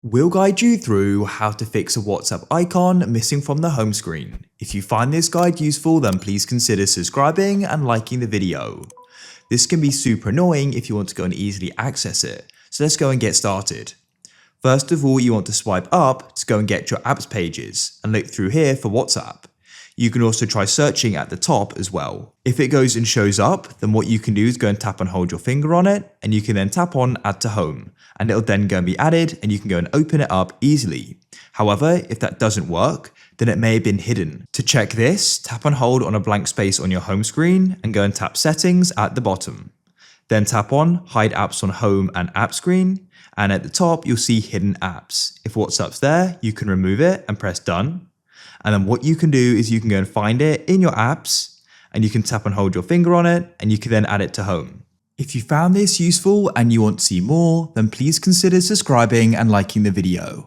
We'll guide you through how to fix a WhatsApp icon missing from the home screen. If you find this guide useful, then please consider subscribing and liking the video. This can be super annoying if you want to go and easily access it, so let's go and get started. First of all, you want to swipe up to go and get your apps pages and look through here for WhatsApp. You can also try searching at the top as well. If it goes and shows up, then what you can do is go and tap and hold your finger on it, and you can then tap on Add to Home, and it'll then go and be added, and you can go and open it up easily. However, if that doesn't work, then it may have been hidden. To check this, tap and hold on a blank space on your home screen, and go and tap Settings at the bottom. Then tap on Hide Apps on Home and App Screen, and at the top you'll see Hidden Apps. If WhatsApp's there, you can remove it and press Done. And then what you can do is you can go and find it in your apps, and you can tap and hold your finger on it, and you can then add it to home. If you found this useful and you want to see more, then please consider subscribing and liking the video.